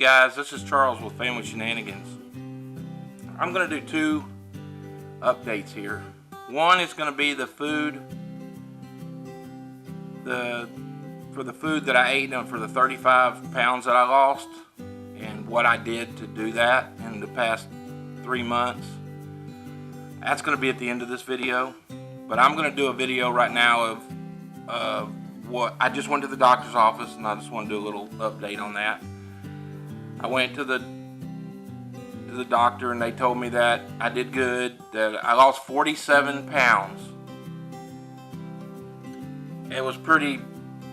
guys, this is Charles with Family Shenanigans. I'm going to do two updates here. One is going to be the food, for the food that I ate and for the 35 pounds that I lost and what I did to do that in the past 3 months. That's going to be at the end of this video, but I'm going to do a video right now of what I just went to the doctor's office, and I just want to do a little update on that. I went to the doctor and they told me that I did good, that I lost 47 pounds. It was pretty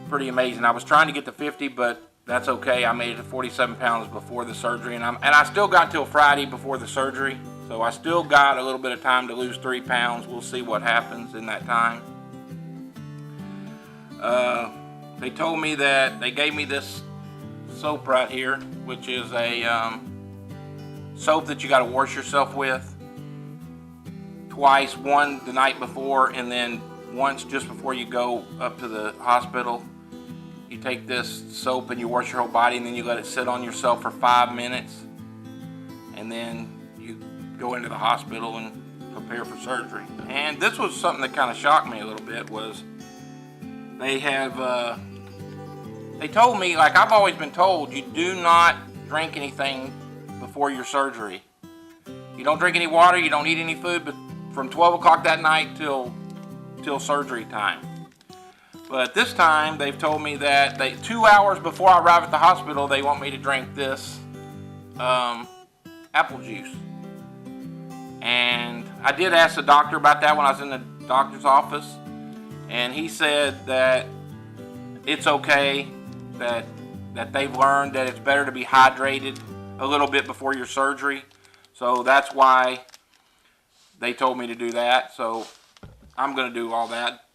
amazing. I was trying to get to 50, but that's okay. I made it to 47 pounds before the surgery, and I still got till Friday before the surgery, so I still got a little bit of time to lose 3 pounds. We'll see what happens in that time. They told me that they gave me this soap right here, which is a soap that you got to wash yourself with twice, one the night before and then once just before you go up to the hospital. You take this soap and you wash your whole body, and then you let it sit on yourself for 5 minutes, and then you go into the hospital and prepare for surgery. And this was something that kind of shocked me a little bit. Was they told me, like I've always been told, you do not drink anything before your surgery. You don't drink any water, you don't eat any food, but from 12 o'clock that night till surgery time. But this time they've told me that 2 hours before I arrive at the hospital, they want me to drink this apple juice. And I did ask the doctor about that when I was in the doctor's office, and he said that it's okay, that they've learned that it's better to be hydrated a little bit before your surgery. So that's why they told me to do that. So I'm going to do all that,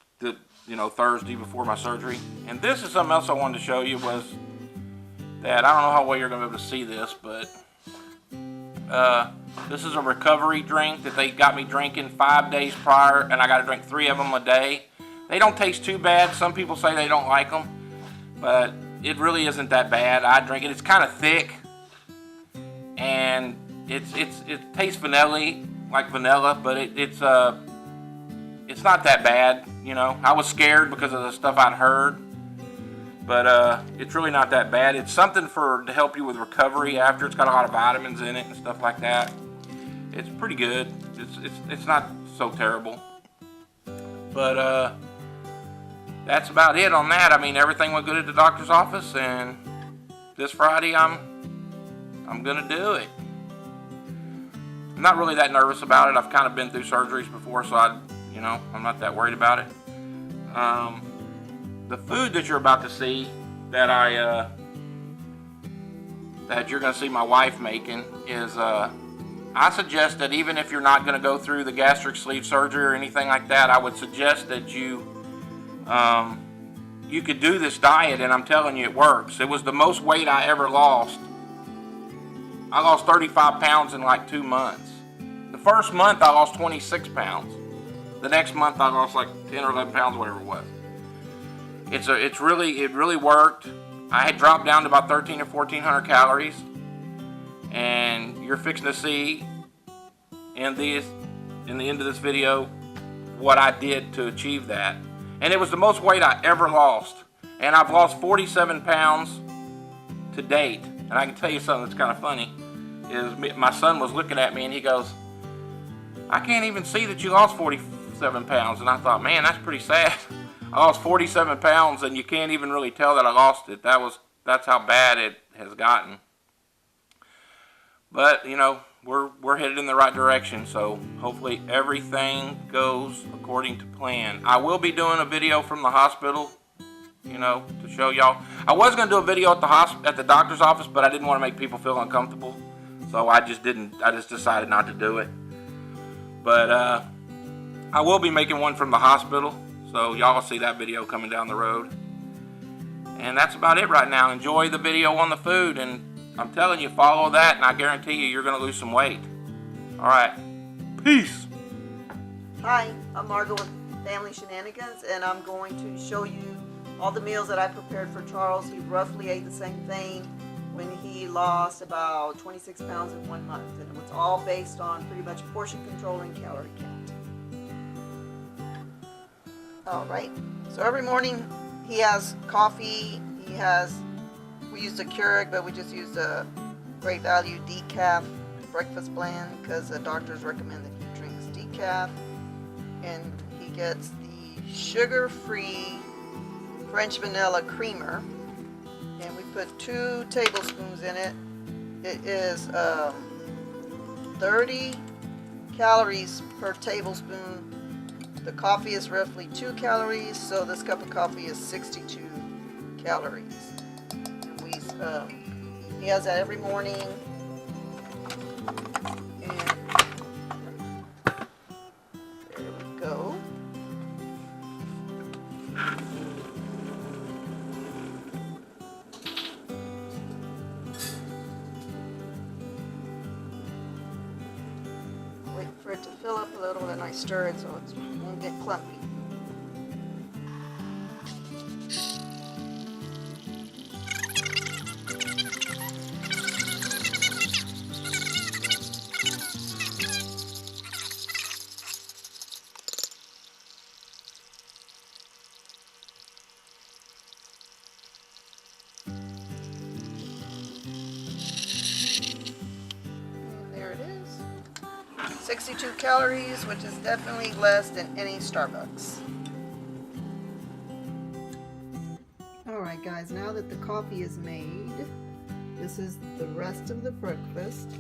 Thursday before my surgery. And this is something else I wanted to show you, was that I don't know how well you're going to be able to see this, but this is a recovery drink that they got me drinking 5 days prior, and I got to drink 3 of them a day. They don't taste too bad. Some people say they don't like them, but it really isn't that bad. I drink it. It's kind of thick, and it tastes like vanilla, but it's not that bad. I was scared because of the stuff I'd heard, but it's really not that bad. It's something to help you with recovery after. It's got a lot of vitamins in it and stuff like that. It's pretty good. It's not so terrible, but that's about it on that. I mean, everything went good at the doctor's office, and this Friday I'm gonna do it. I'm not really that nervous about it. I've kind of been through surgeries before, so I'm not that worried about it. The food that you're about to see, that you're gonna see my wife making, is I suggest that even if you're not gonna go through the gastric sleeve surgery or anything like that, I would suggest that you could do this diet, and I'm telling you, it works. It was the most weight I ever lost. I lost 35 pounds in like 2 months. The first month I lost 26 pounds. The next month I lost like 10 or 11 pounds, whatever it was. It really worked. I had dropped down to about 13 or 1400 calories, and you're fixing to see in the end of this video what I did to achieve that. And it was the most weight I ever lost. And I've lost 47 pounds to date. And I can tell you something that's kind of funny, is my son was looking at me and he goes, "I can't even see that you lost 47 pounds. And I thought, man, that's pretty sad. I lost 47 pounds and you can't even really tell that I lost it. That's how bad it has gotten. But, we're headed in the right direction, so hopefully everything goes according to plan. I will be doing a video from the hospital, to show y'all. I was going to do a video at the doctor's office, but I didn't want to make people feel uncomfortable, so I just decided not to do it. But I will be making one from the hospital, so y'all will see that video coming down the road. And that's about it right now. Enjoy the video on the food, and I'm telling you, follow that, and I guarantee you're going to lose some weight. All right. Peace. Hi, I'm Margo with Family Shenanigans, and I'm going to show you all the meals that I prepared for Charles. He roughly ate the same thing when he lost about 26 pounds in 1 month, and it was all based on pretty much portion control and calorie count. All right, so every morning he has coffee. We used a Keurig, but we just used a Great Value decaf breakfast blend because the doctors recommend that he drinks decaf. And he gets the sugar-free French vanilla creamer, and we put 2 tablespoons in it. It is 30 calories per tablespoon. The coffee is roughly 2 calories, so this cup of coffee is 62 calories. And he has that every morning. And there we go. Wait for it to fill up a little, and I stir it so it won't get clumpy. There it is. 62 calories, which is definitely less than any Starbucks. Alright guys, now that the coffee is made, this is the rest of the breakfast.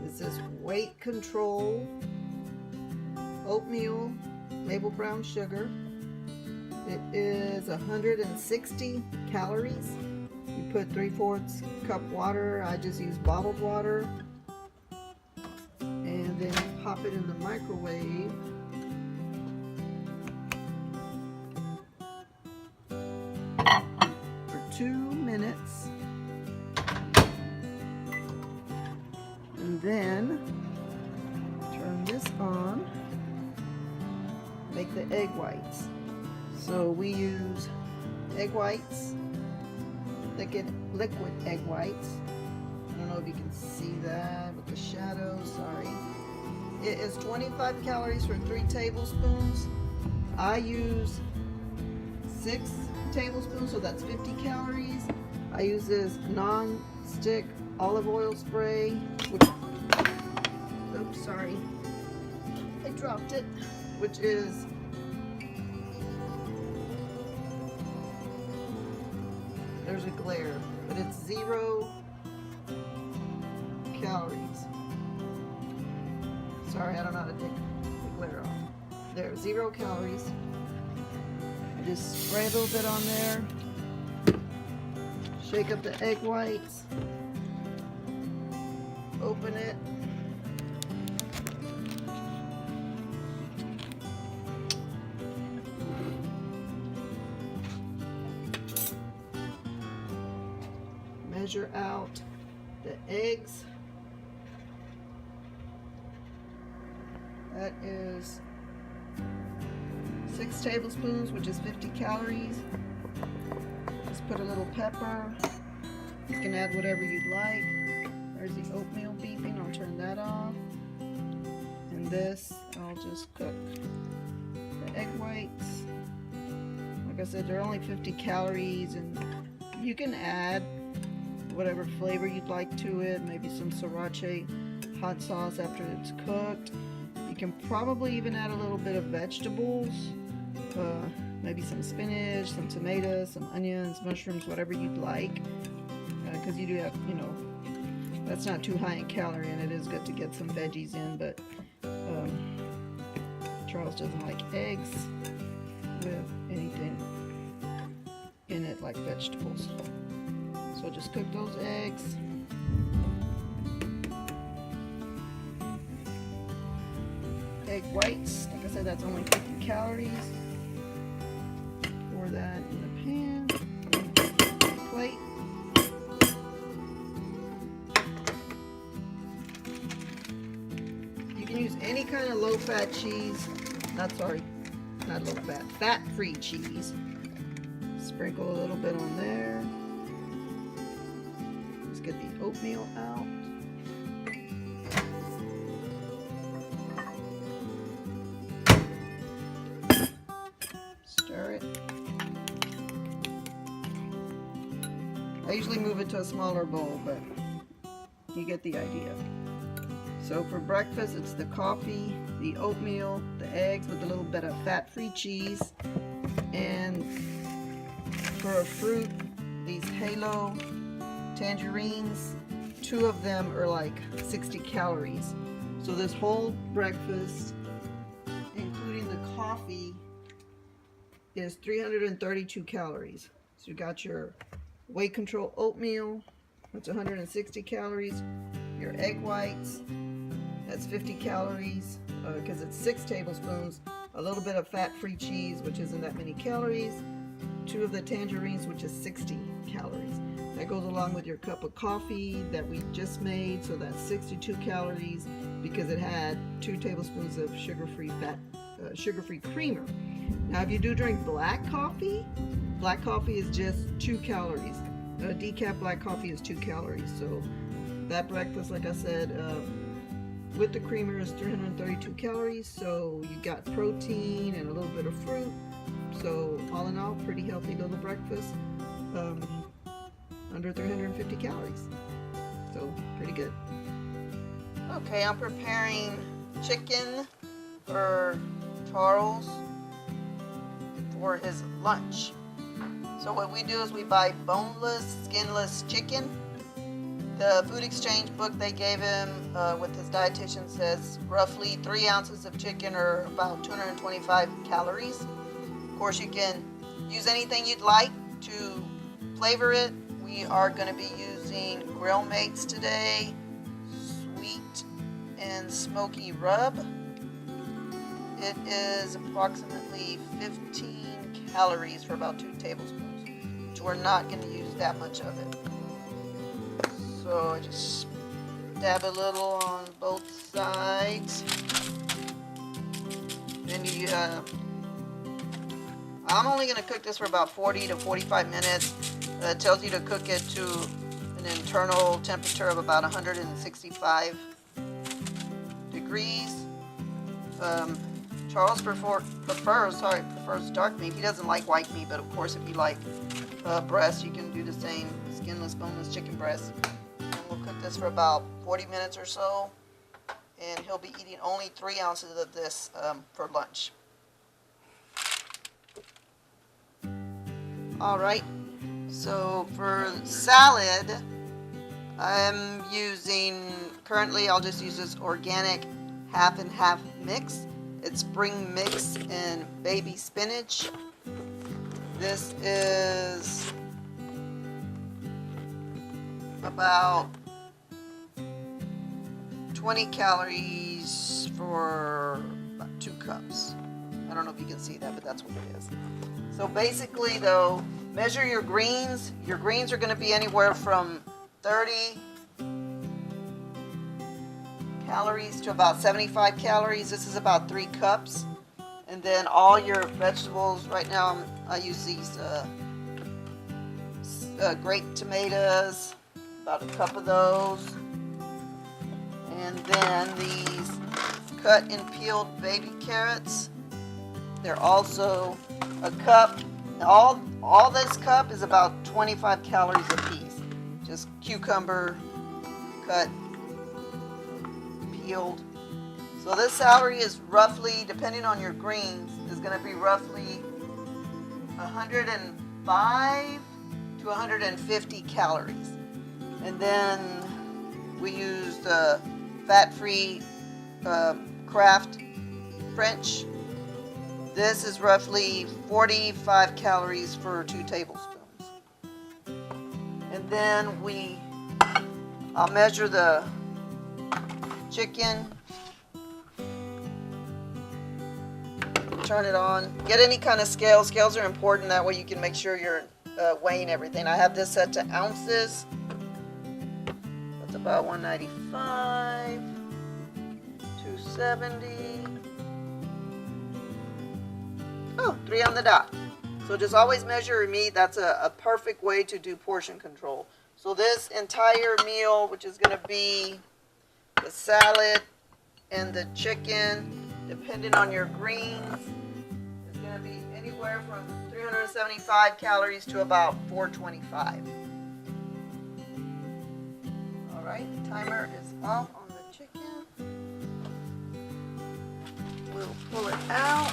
This is weight control, oatmeal, maple brown sugar. It is 160 calories. You put 3/4 cup water. I just use bottled water. And then pop it in the microwave. For 2 minutes. And then turn this on. Make the egg whites. So we use egg whites, liquid egg whites. I don't know if you can see that with the shadows, sorry. It is 25 calories for 3 tablespoons. I use 6 tablespoons, so that's 50 calories. I use this non-stick olive oil spray, which, oops, sorry, I dropped it, which is there's a glare, but it's 0 calories. Sorry, I don't know how to take the glare off. There, 0 calories. I just spray a little bit on there. Shake up the egg whites. Open it. Measure out the eggs. That is 6 tablespoons, which is 50 calories. Just put a little pepper. You can add whatever you'd like. There's the oatmeal beeping. I'll turn that off. And this, I'll just cook the egg whites. Like I said, they're only 50 calories, and you can add whatever flavor you'd like to it, maybe some sriracha hot sauce after it's cooked. You can probably even add a little bit of vegetables, maybe some spinach, some tomatoes, some onions, mushrooms, whatever you'd like, because you do have, you know, that's not too high in calorie, and it is good to get some veggies in, but Charles doesn't like eggs with anything in it like vegetables. So just cook those eggs. Egg whites, like I said, that's only 50 calories. Pour that in the pan, plate. You can use any kind of low-fat cheese. Not low-fat, fat-free cheese. Sprinkle a little bit on there. get the oatmeal out. Stir it. I usually move it to a smaller bowl, but you get the idea. So for breakfast, it's the coffee, the oatmeal, the eggs with a little bit of fat-free cheese, and for a fruit, these Halo tangerines. 2 of them are like 60 calories. So this whole breakfast, including the coffee, is 332 calories. So you got your weight control oatmeal, that's 160 calories. Your egg whites, that's 50 calories, because it's 6 tablespoons. A little bit of fat-free cheese, which isn't that many calories. 2 of the tangerines, which is 60 calories. That goes along with your cup of coffee that we just made, so that's 62 calories because it had 2 tablespoons of sugar-free creamer. Now, if you do drink black coffee is just 2 calories. Decaf black coffee is 2 calories. So that breakfast, like I said, with the creamer is 332 calories. So you got protein and a little bit of fruit. So all in all, pretty healthy little breakfast. Under 350 calories. So pretty good. Okay, I'm preparing chicken for Charles for his lunch. So what we do is we buy boneless, skinless chicken. The food exchange book they gave him with his dietitian says roughly 3 ounces of chicken are about 225 calories. Of course, you can use anything you'd like to flavor it. We are going to be using Grill Mates today, sweet and smoky rub. It is approximately 15 calories for about 2 tablespoons, which we're not going to use that much of it. So I just dab a little on both sides. Then I'm only going to cook this for about 40 to 45 minutes. It tells you to cook it to an internal temperature of about 165 degrees. Charles prefers dark meat. He doesn't like white meat, but of course if you like breast, you can do the same, skinless, boneless chicken breast. And we'll cook this for about 40 minutes or so, and he'll be eating only 3 ounces of this for lunch. Alright, so for salad, I'm using, currently I'll just use this organic half and half mix. It's spring mix and baby spinach. This is about 20 calories for about 2 cups. I don't know if you can see that, but that's what it is. So basically though, measure your greens. Your greens are going to be anywhere from 30 calories to about 75 calories. This is about 3 cups. And then all your vegetables, right now I use these grape tomatoes, about a cup of those. And then these cut and peeled baby carrots. They're also a cup. All this cup is about 25 calories a piece. Just cucumber, cut, peeled. So this calorie is roughly, depending on your greens, is going to be roughly 105 to 150 calories. And then we use the fat-free Kraft French. This is roughly 45 calories for 2 tablespoons. And then I'll measure the chicken. Turn it on. Get any kind of scale. Scales are important. That way you can make sure you're weighing everything. I have this set to ounces. That's about 195, 270. Oh, 3 on the dot. So just always measure your meat. That's a perfect way to do portion control. So this entire meal, which is going to be the salad and the chicken, depending on your greens, is going to be anywhere from 375 calories to about 425. All right, timer is off on the chicken. We'll pull it out.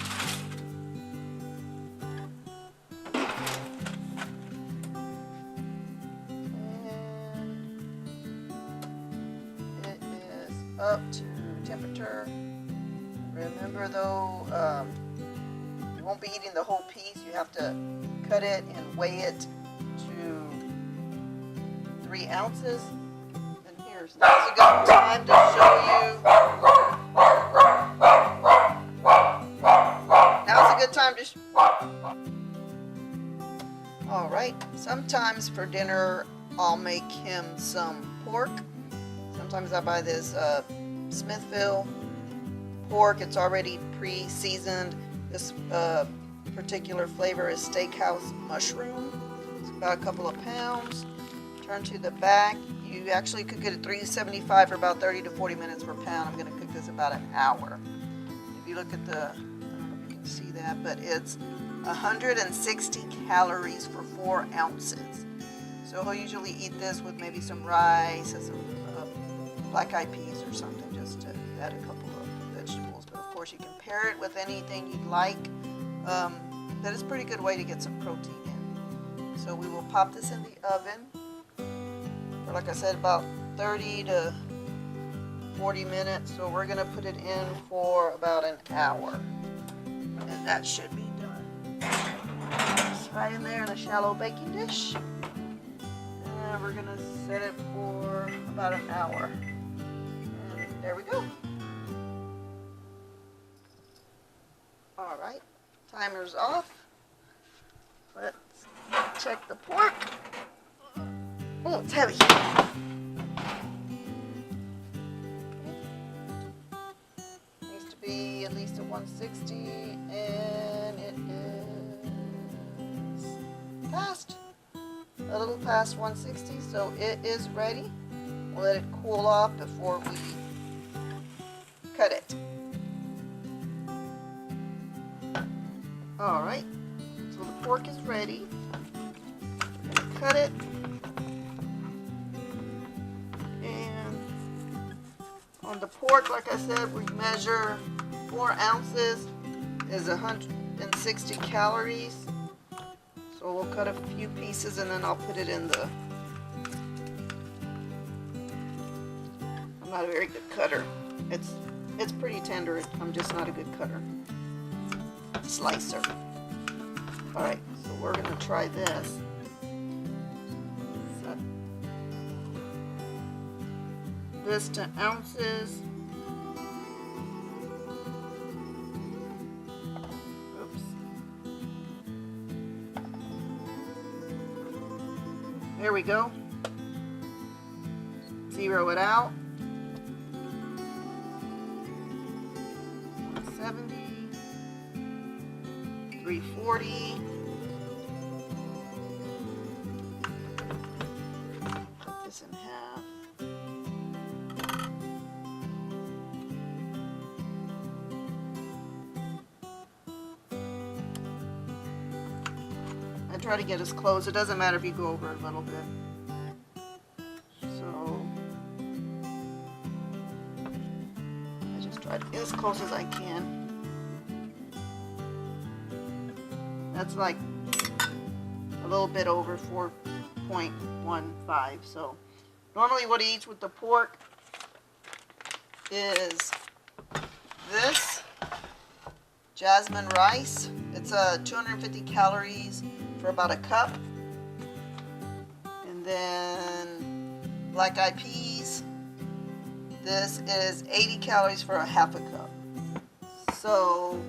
And it is up to temperature. Remember though, you won't be eating the whole piece. You have to cut it and weigh it to 3 ounces. And here's now's a good time to show you. Now's a good time to. All right. Sometimes for dinner, I'll make him some pork. Sometimes I buy this Smithville pork. It's already pre-seasoned. This particular flavor is steakhouse mushroom. It's about a couple of pounds. Turn to the back. You actually could get it $3.75 for about 30 to 40 minutes per pound. I'm going to cook this about an hour. If you look at the, I don't know if you can see that, but it's 160 calories for 4 ounces. So he'll usually eat this with maybe some rice and some black eyed peas or something, just to add a couple of vegetables. But of course you can pair it with anything you'd like. That is a pretty good way to get some protein in. So we will pop this in the oven for, like I said, about 30 to 40 minutes. So we're going to put it in for about an hour. And that should be done. It's right in there in a shallow baking dish. And we're going to set it for about an hour. And there we go. All right, timer's off. Let's check the pork. Oh, it's heavy. Needs to be at least a 160, and it is past, a little past 160, so it is ready. We'll let it cool off before we cut it. All right, so the pork is ready. We're going to cut it. And on the pork, like I said, we measure 4 ounces is 160 calories. So we'll cut a few pieces and then I'll put it in the, I'm not a very good cutter. It's pretty tender. I'm just not a good cutter. Slicer. Alright, so we're going to try this. Set this to ounces. Oops. There we go. Zero it out. 170. 340. Cut this in half. I try to get as close. It doesn't matter if you go over a little bit. So I just try to get as close as I can. That's like a little bit over 4.15. So normally what he eats with the pork is this jasmine rice. It's 250 calories for about a cup. And then black eyed peas. This is 80 calories for a half a cup. So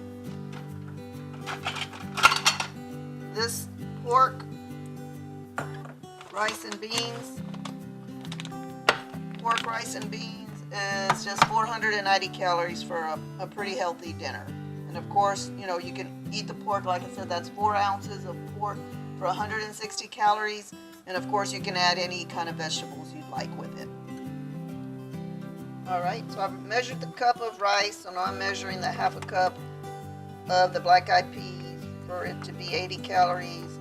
this pork, rice and beans, is just 490 calories for a pretty healthy dinner. And of course, you know, you can eat the pork, like I said, that's 4 ounces of pork, for 160 calories. And of course you can add any kind of vegetables you'd like with it. Alright, so I've measured the cup of rice, so now I'm measuring the half a cup of the black eyed peas for it to be 80 calories.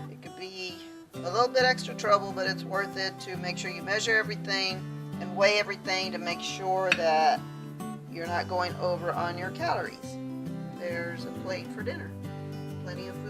It could be a little bit extra trouble, but it's worth it to make sure you measure everything and weigh everything to make sure that you're not going over on your calories. There's a plate for dinner. Plenty of food.